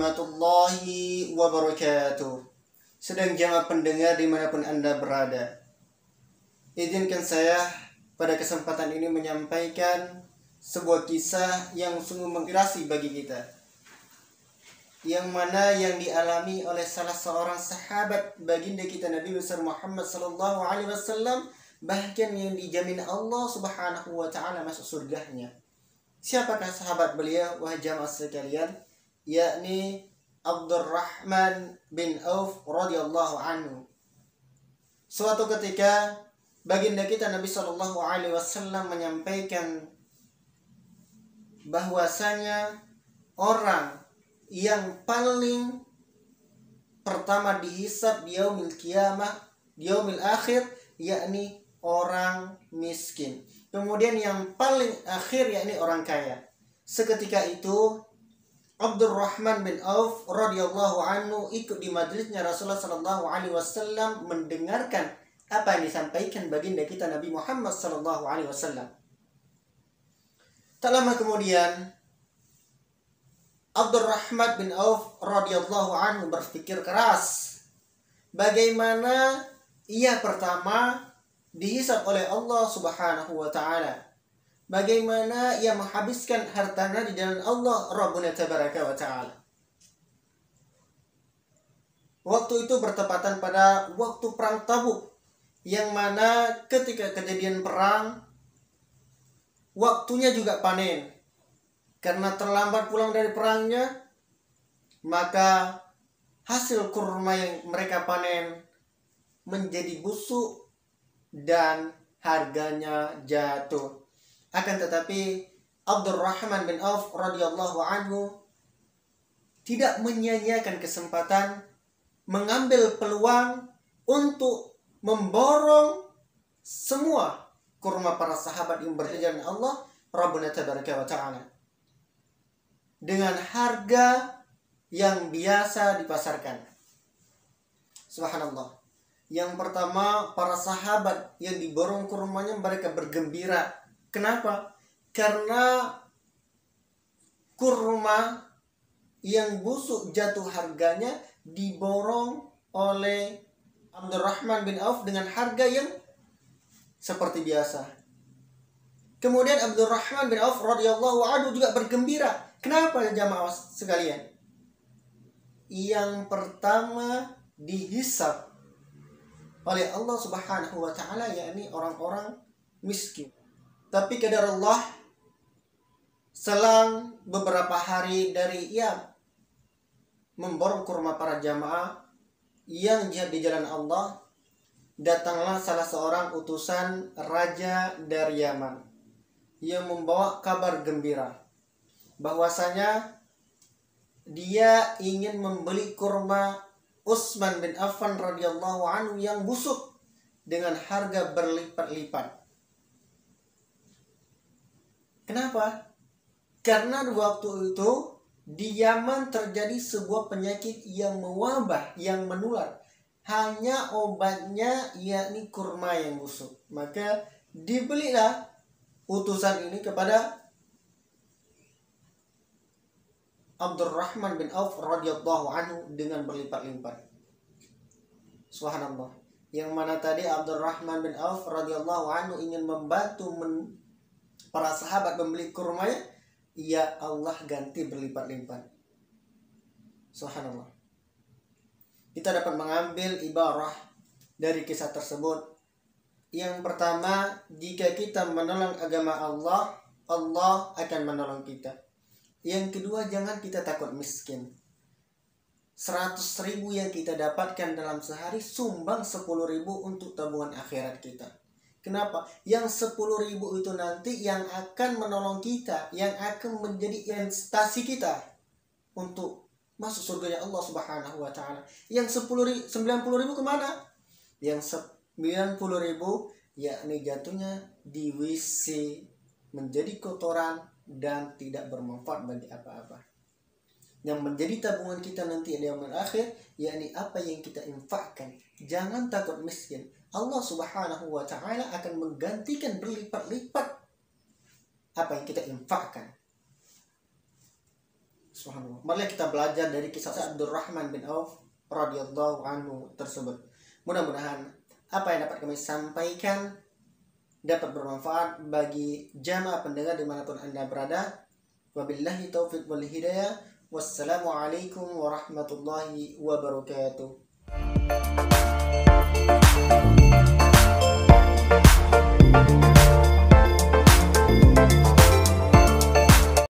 warahmatullahi wabarakatuh. Sedang jamaah pendengar dimanapun Anda berada, izinkan saya pada kesempatan ini menyampaikan sebuah kisah yang sungguh menginspirasi bagi kita, yang mana yang dialami oleh salah seorang sahabat baginda kita Nabi besar Muhammad sallallahu alaihi wasallam, bahkan yang dijamin Allah Subhanahu wa taala masuk surganya. Siapakah sahabat beliau, wahai jamaah sekalian? Yakni Abdurrahman bin Auf radhiyallahu anhu. Suatu ketika baginda kita Nabi sallallahu alaihi wasallam menyampaikan bahwasanya orang yang paling pertama dihisab di yaumil qiyamah, di yaumil akhir, yakni orang miskin. Kemudian yang paling akhir yakni orang kaya. Seketika itu Abdurrahman bin Auf radhiyallahu anhu ikut di majlisnya Rasulullah sallallahu alaihi wasallam mendengarkan apa yang disampaikan baginda kita Nabi Muhammad sallallahu alaihi wasallam. Tak lama kemudian Abdurrahman bin Auf radhiyallahu anhu berpikir keras bagaimana ia pertama dihisab oleh Allah Subhanahu wa taala. Bagaimana ia menghabiskan hartanya di jalan Allah Rabbuna tabaraka wa taala. Waktu itu bertepatan pada waktu perang Tabuk, yang mana ketika kejadian perang waktunya juga panen. Karena terlambat pulang dari perangnya, maka hasil kurma yang mereka panen menjadi busuk dan harganya jatuh. Akan tetapi Abdurrahman bin Auf radhiyallahu anhu tidak menyia-nyiakan kesempatan, mengambil peluang untuk memborong semua kurma para sahabat yang berjalan Allah Rabbuna tabaraka wa ta'ala dengan harga yang biasa dipasarkan. Subhanallah. Yang pertama, para sahabat yang diborong kurmanya mereka bergembira. Kenapa? Karena kurma yang busuk jatuh harganya diborong oleh Abdurrahman bin Auf dengan harga yang seperti biasa. Kemudian Abdurrahman bin Auf radhiyallahu anhu juga bergembira. Kenapa jamaah sekalian? Yang pertama dihisab oleh Allah Subhanahu wa taala yakni orang-orang miskin. Tapi kadar Allah selang beberapa hari dari ia memborong kurma para jamaah yang jihad di jalan Allah, datanglah salah seorang utusan raja dari Yaman yang membawa kabar gembira bahwasanya dia ingin membeli kurma Utsman bin Affan radhiyallahu anhu yang busuk dengan harga berlipat-lipat. Kenapa? Karena waktu itu di Yaman terjadi sebuah penyakit yang mewabah, yang menular. Hanya obatnya yakni kurma yang busuk. Maka dibelilah utusan ini kepada Abdurrahman bin Auf radhiyallahu anhu dengan berlipat-lipat. Subhanallah. Yang mana tadi Abdurrahman bin Auf radhiyallahu anhu ingin membantu para sahabat membeli kurmanya, ya Allah ganti berlipat-lipat. Subhanallah. Kita dapat mengambil ibarah dari kisah tersebut. Yang pertama, jika kita menolong agama Allah, Allah akan menolong kita. Yang kedua, jangan kita takut miskin. 100.000 yang kita dapatkan dalam sehari, sumbang 10.000 untuk tabungan akhirat kita. Kenapa? Yang 10.000 itu nanti yang akan menolong kita, yang akan menjadi investasi kita untuk masuk surganya Allah Subhanahu wa taala. Yang 90.000 kemana? Yang 90.000 yakni jatuhnya di WC, menjadi kotoran dan tidak bermanfaat bagi apa-apa. Yang menjadi tabungan kita nanti di yaumil akhir yakni apa yang kita infakkan. Jangan takut miskin. Allah Subhanahu wa taala akan menggantikan berlipat-lipat apa yang kita infakkan. Subhanallah. Marilah kita belajar dari kisah Abdurrahman bin Auf radhiyallahu anhu tersebut. Mudah-mudahan apa yang dapat kami sampaikan dapat bermanfaat bagi jamaah pendengar dimanapun Anda berada. Wabillahi taufiq wal hidayah. Wassalamualaikum warahmatullahi wabarakatuh.